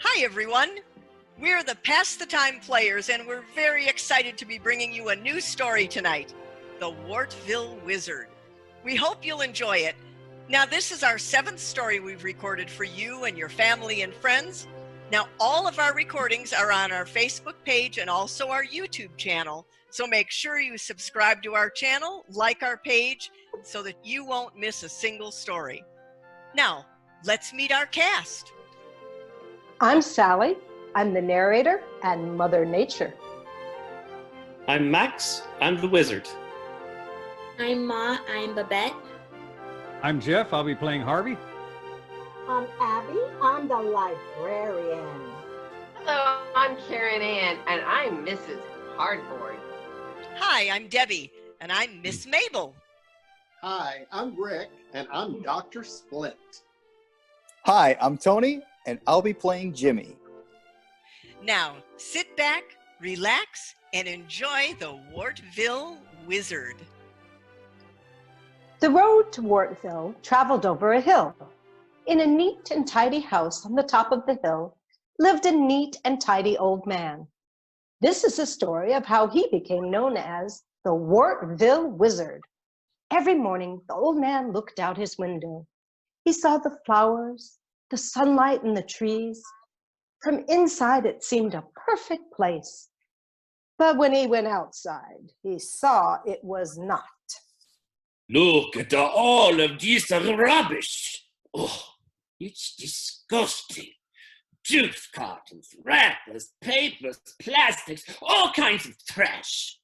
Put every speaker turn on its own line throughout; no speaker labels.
Hi everyone, we're the Pass the Time Players and we're very excited to be bringing you a new story tonight, The Wartville Wizard. We hope you'll enjoy it. Now this is our 7th story we've recorded for you and your family and friends. Now all of our recordings are on our Facebook page and also our YouTube channel, so make sure you subscribe to our channel, like our page, so that you won't miss a single story. Now, let's meet our cast.
I'm Sally. I'm the narrator and Mother Nature.
I'm Max. I'm the wizard.
I'm Maa. I'm Babette.
I'm Jeff. I'll be playing Harvey.
I'm Abby. I'm the librarian.
Hello, I'm Karen Ann, and I'm Mrs. Hardboard.
Hi, I'm Debbie, and I'm Miss Mabel.
Hi, I'm Rick, and I'm Dr. Splint.
Hi, I'm Tony, and I'll be playing Jimmy.
Now, sit back, relax, and enjoy the Wartville Wizard.
The road to Wartville traveled over a hill. In a neat and tidy house on the top of the hill lived a neat and tidy old man. This is a story of how he became known as the Wartville Wizard. Every morning, the old man looked out his window. He saw the flowers, the sunlight and the trees. From inside, it seemed a perfect place. But when he went outside, he saw it was not.
Look at all of this rubbish. Oh, it's disgusting. Juice cartons, wrappers, papers, plastics, all kinds of trash.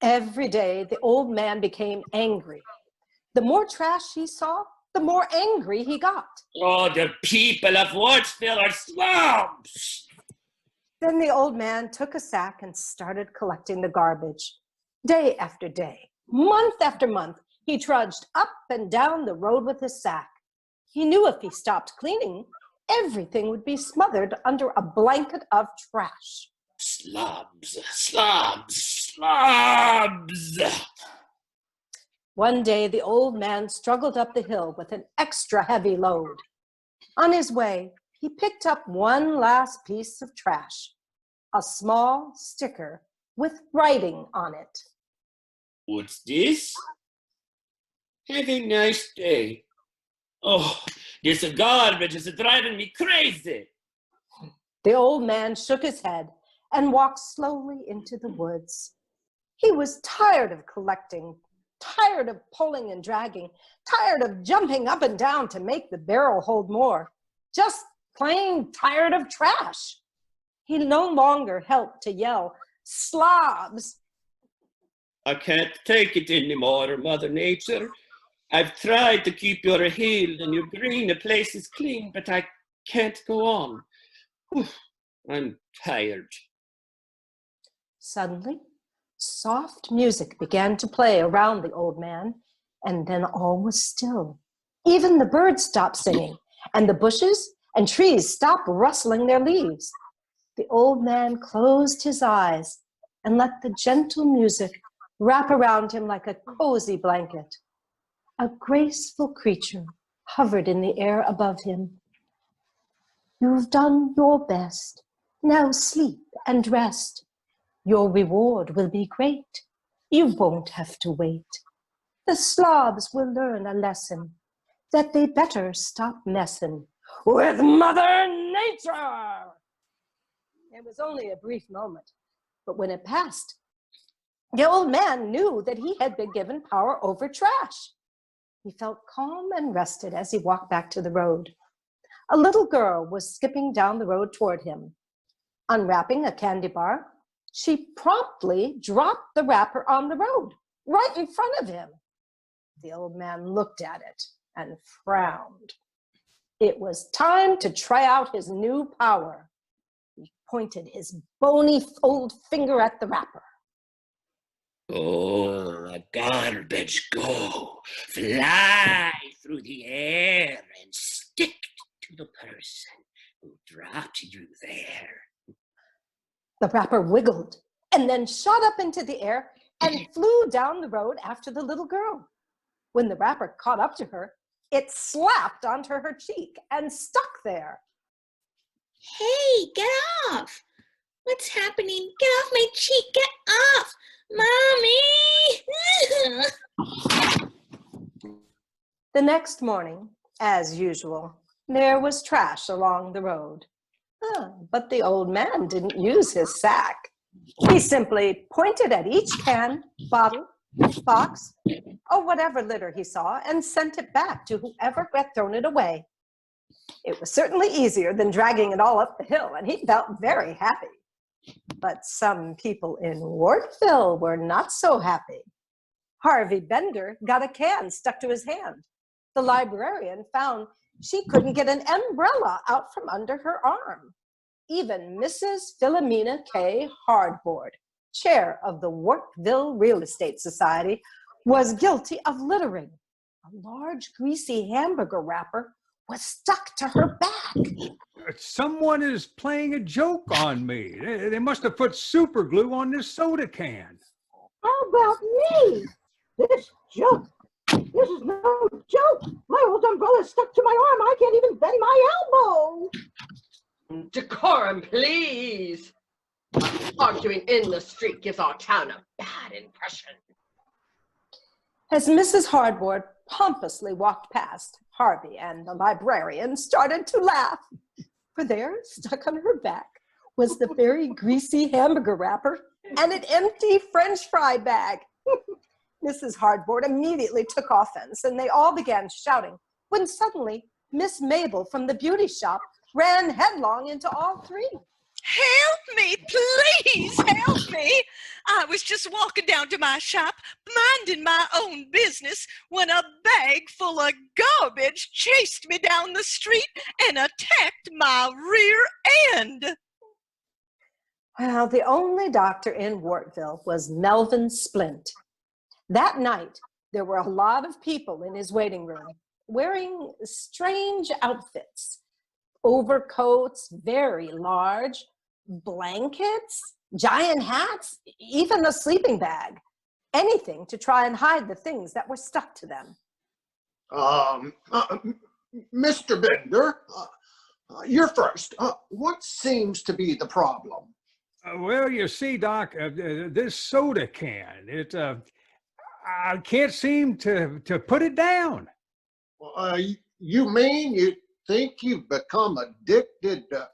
Every day, the old man became angry. The more trash he saw, the more angry he got.
Oh, the people of Wartville are slobs.
Then the old man took a sack and started collecting the garbage. Day after day, month after month, he trudged up and down the road with his sack. He knew if he stopped cleaning, everything would be smothered under a blanket of trash.
Slobs, slobs, slobs.
One day, the old man struggled up the hill with an extra heavy load. On his way, he picked up one last piece of trash, a small sticker with writing on it.
What's this? Have a nice day. Oh, this garbage is driving me crazy.
The old man shook his head and walked slowly into the woods. He was tired of collecting, tired of pulling and dragging, tired of jumping up and down to make the barrel hold more, just plain tired of trash. He no longer helped to yell, "Slobs!"
I can't take it anymore, Mother Nature. I've tried to keep your hill and your green places clean, but I can't go on. I'm tired.
Suddenly, soft music began to play around the old man, and then all was still. Even the birds stopped singing, and the bushes and trees stopped rustling their leaves. The old man closed his eyes and let the gentle music wrap around him like a cozy blanket. A graceful creature hovered in the air above him. "You've done your best. Now sleep and rest. Your reward will be great. You won't have to wait. The slobs will learn a lesson, that they better stop messing with Mother Nature." It was only a brief moment, but when it passed, the old man knew that he had been given power over trash. He felt calm and rested as he walked back to the road. A little girl was skipping down the road toward him. Unwrapping a candy bar, she promptly dropped the wrapper on the road, right in front of him. The old man looked at it and frowned. It was time to try out his new power. He pointed his bony old finger at the wrapper.
Oh, the garbage go. Fly through the air and stick to the person who dropped you there.
The wrapper wiggled and then shot up into the air and flew down the road after the little girl. When the wrapper caught up to her, it slapped onto her cheek and stuck there.
Hey, get off! What's happening? Get off my cheek! Get off! Mommy!
The next morning, as usual, there was trash along the road. But the old man didn't use his sack. He simply pointed at each can, bottle, box, or whatever litter he saw and sent it back to whoever had thrown it away. It was certainly easier than dragging it all up the hill, and he felt very happy. But some people in Wartville were not so happy. Harvey Bender got a can stuck to his hand. The librarian found she couldn't get an umbrella out from under her arm. Even Mrs. Philomena K. Hardboard, chair of the Wartville Real Estate Society, was guilty of littering. A large, greasy hamburger wrapper was stuck to her back.
Someone is playing a joke on me. They must have put super glue on this soda can.
How about me? This joke. This is no joke. My old umbrella is stuck to my arm. I can't even bend my elbow.
Decorum, please. Arguing in the street gives our town a bad impression.
As Mrs. Hardboard pompously walked past, Harvey and the librarian started to laugh. For there, stuck on her back, was the very greasy hamburger wrapper and an empty French fry bag. Mrs. Hardboard immediately took offense, and they all began shouting, when suddenly Miss Mabel from the beauty shop ran headlong into all three.
Help me, please help me. I was just walking down to my shop, minding my own business, when a bag full of garbage chased me down the street and attacked my rear end.
Well, the only doctor in Wartville was Melvin Splint. That night, there were a lot of people in his waiting room wearing strange outfits. Overcoats, very large, blankets, giant hats, even a sleeping bag. Anything to try and hide the things that were stuck to them.
Mr. Bender, you're first. What seems to be the problem?
Well, you see, Doc, this soda can, I can't seem to put it down.
You mean you think you've become addicted to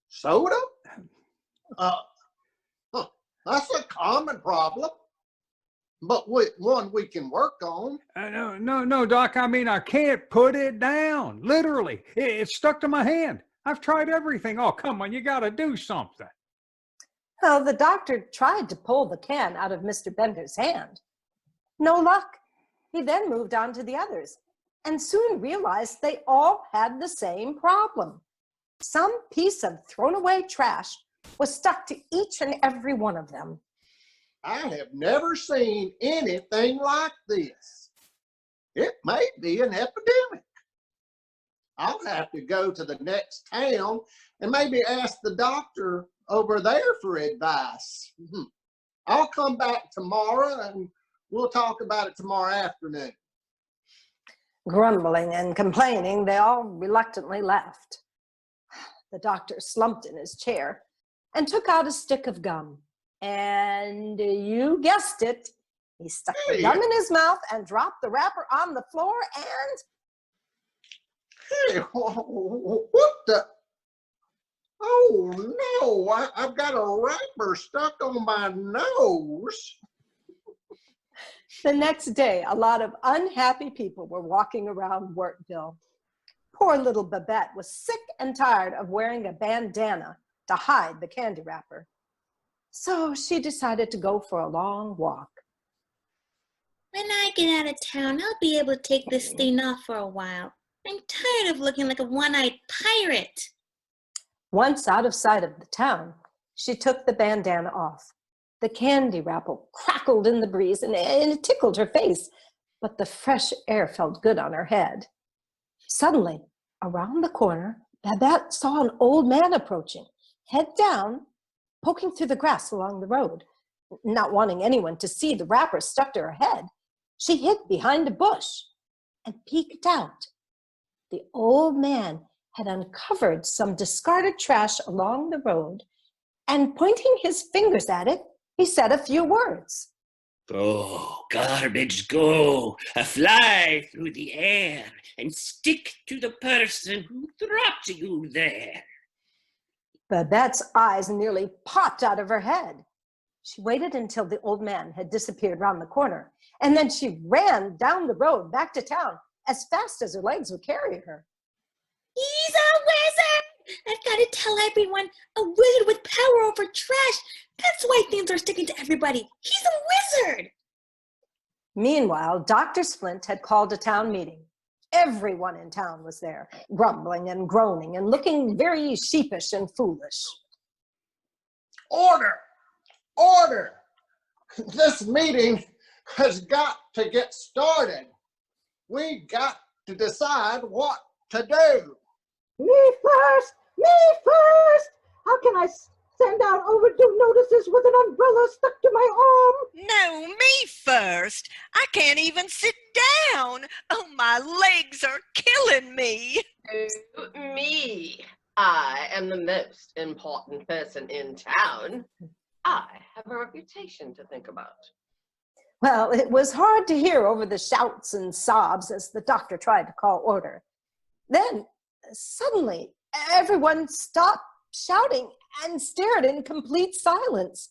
soda? That's a common problem, but one we can work on.
No, Doc. I mean, I can't put it down. Literally, it's stuck to my hand. I've tried everything. Oh, come on, you got to do something.
Well, the doctor tried to pull the can out of Mr. Bender's hand. No luck. He then moved on to the others and soon realized they all had the same problem. Some piece of thrown away trash was stuck to each and every one of them.
I have never seen anything like this. It may be an epidemic. I'll have to go to the next town and maybe ask the doctor over there for advice. I'll come back tomorrow and we'll talk about it tomorrow afternoon.
Grumbling and complaining, they all reluctantly left. The doctor slumped in his chair and took out a stick of gum. And you guessed it, he stuck the gum in his mouth and dropped the wrapper on the floor and...
Hey, what the? Oh no, I've got a wrapper stuck on my nose.
The next day, a lot of unhappy people were walking around Wartville. Poor little Babette was sick and tired of wearing a bandana to hide the candy wrapper. So she decided to go for a long walk.
When I get out of town, I'll be able to take this thing off for a while. I'm tired of looking like a one-eyed pirate.
Once out of sight of the town, she took the bandana off. The candy wrapper crackled in the breeze and it tickled her face, but the fresh air felt good on her head. Suddenly, around the corner, Babette saw an old man approaching, head down, poking through the grass along the road. Not wanting anyone to see the wrapper stuck to her head, she hid behind a bush and peeked out. The old man had uncovered some discarded trash along the road, and pointing his fingers at it, he said a few words.
Go, garbage, go, fly through the air and stick to the person who dropped you there.
Babette's eyes nearly popped out of her head. She waited until the old man had disappeared round the corner, and then she ran down the road back to town as fast as her legs would carry her.
He's a wizard! I've got to tell everyone, a wizard with power over trash. That's why things are sticking to everybody. He's a wizard!
Meanwhile, Dr. Splint had called a town meeting. Everyone in town was there, grumbling and groaning and looking very sheepish and foolish.
Order! Order! This meeting has got to get started. We got to decide what to do.
Me first! Me first! How can I send out overdue notices with an umbrella stuck to my arm?
No, me first. I can't even sit down. Oh, my legs are killing me.
Me. I am the most important person in town. I have a reputation to think about.
Well, it was hard to hear over the shouts and sobs as the doctor tried to call order. Then, suddenly, everyone stopped shouting and stared in complete silence.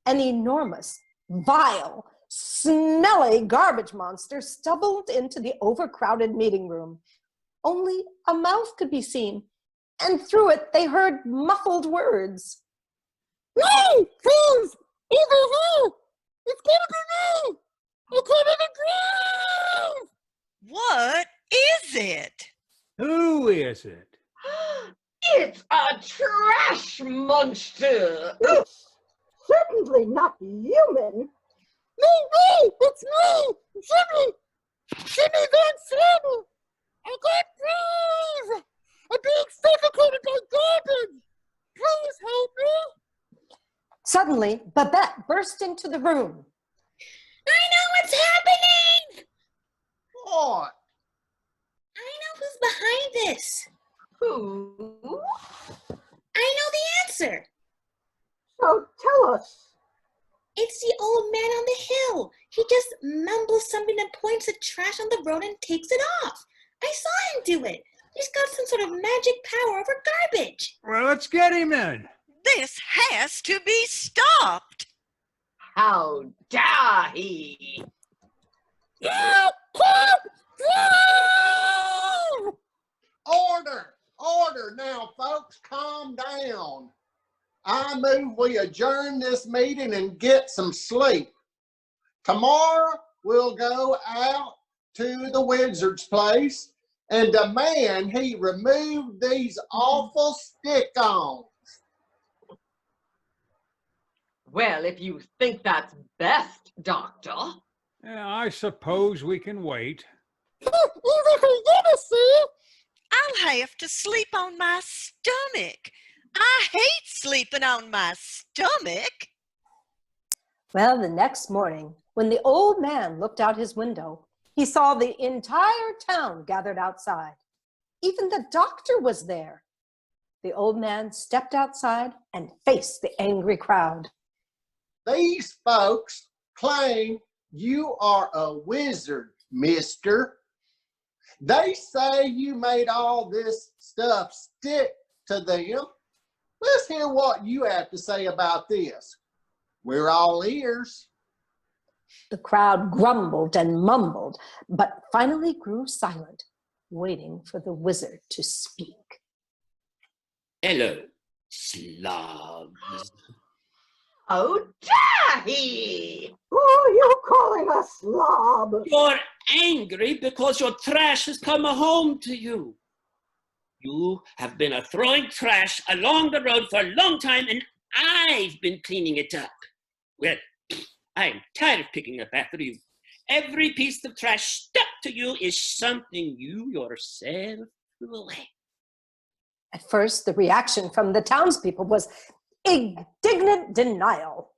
An enormous, vile, smelly garbage monster stumbled into the overcrowded meeting room. Only a mouth could be seen, and through it they heard muffled words.
Me! Please! Over here! It's gonna be me! I can't even breathe!
What is it?
Who is it?
It's a trash monster!
It's certainly not human. Me! It's me! Jimmy! Jimmy Van Slammy! I can't breathe! I'm being suffocated by garbage! Please help me!
Suddenly, Babette burst into the room.
I know what's happening!
What?
I know who's behind this.
Who?
I know the answer.
So tell us.
It's the old man on the hill. He just mumbles something and points the trash on the road and takes it off. I saw him do it. He's got some sort of magic power over garbage.
Well, let's get him then.
This has to be stopped.
How dare he?
I can't breathe!
Order! Order now, folks, calm down. I move we adjourn this meeting and get some sleep. Tomorrow, we'll go out to the wizard's place and demand he remove these awful stick-ons.
Well, if you think that's best, Doctor.
Yeah, I suppose we can wait.
Easy for you to see.
I'll have to sleep on my stomach. I hate sleeping on my stomach.
Well, the next morning, when the old man looked out his window, he saw the entire town gathered outside. Even the doctor was there. The old man stepped outside and faced the angry crowd.
These folks claim you are a wizard, mister. They say you made all this stuff stick to them. Let's hear what you have to say about this. We're all ears.
The crowd grumbled and mumbled, but finally grew silent, waiting for the wizard to speak.
Hello, slobs.
How dare he?
Who are you calling a slob?
You're angry because your trash has come home to you. You have been throwing trash along the road for a long time, and I've been cleaning it up. Well, I'm tired of picking up after you. Every piece of trash stuck to you is something you yourself threw away.
At first, the reaction from the townspeople was indignant denial.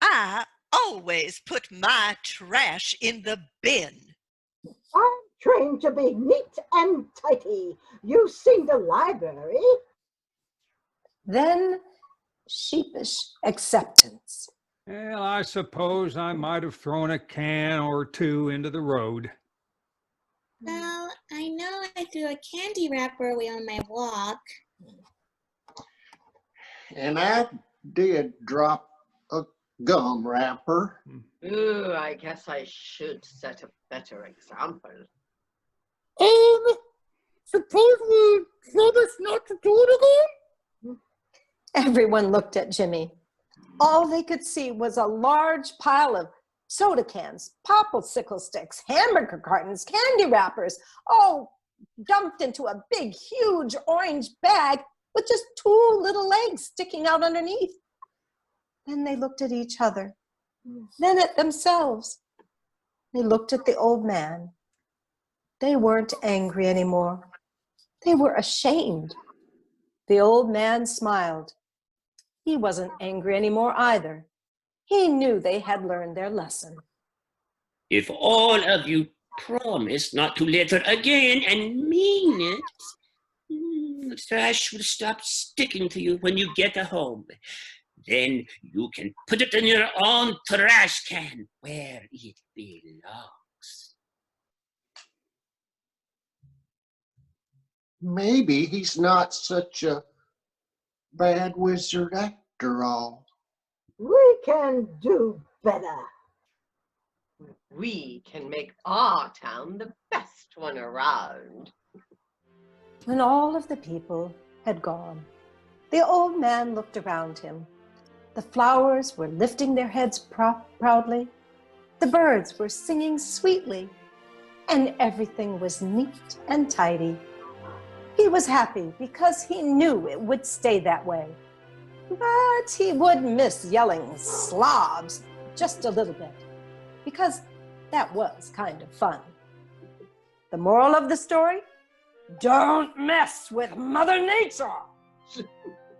I always put my trash in the bin.
I'm trained to be neat and tidy. You've seen the library.
Then sheepish acceptance.
Well, I suppose I might have thrown a can or two into the road.
Well, I know I threw a candy wrapper away on my walk.
And I did drop a gum wrapper.
Ooh, I guess I should set a better example.
Suppose we promise not to do it again?
Everyone looked at Jimmy. All they could see was a large pile of soda cans, popsicle sticks, hamburger cartons, candy wrappers, all dumped into a big, huge orange bag with just two little legs sticking out underneath. Then they looked at each other, then at themselves. They looked at the old man. They weren't angry anymore. They were ashamed. The old man smiled. He wasn't angry anymore either. He knew they had learned their lesson.
If all of you promise not to litter again and mean it, the trash will stop sticking to you when you get home. Then you can put it in your own trash can where it belongs.
Maybe he's not such a bad wizard after all.
We can do better.
We can make our town the best one around.
When all of the people had gone, the old man looked around him. The flowers were lifting their heads proudly. The birds were singing sweetly, and everything was neat and tidy. He was happy because he knew it would stay that way. But he would miss yelling slobs just a little bit, because that was kind of fun. The moral of the story? Don't mess with Mother Nature.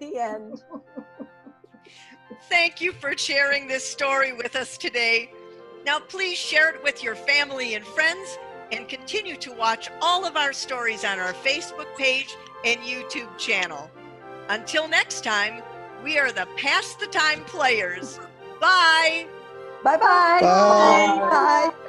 The end.
Thank you for sharing this story with us today. Now please share it with your family and friends, and continue to watch all of our stories on our Facebook page and YouTube channel. Until next time, we are the Pass the Time Players. Bye.
Bye-bye.
Bye.
Bye.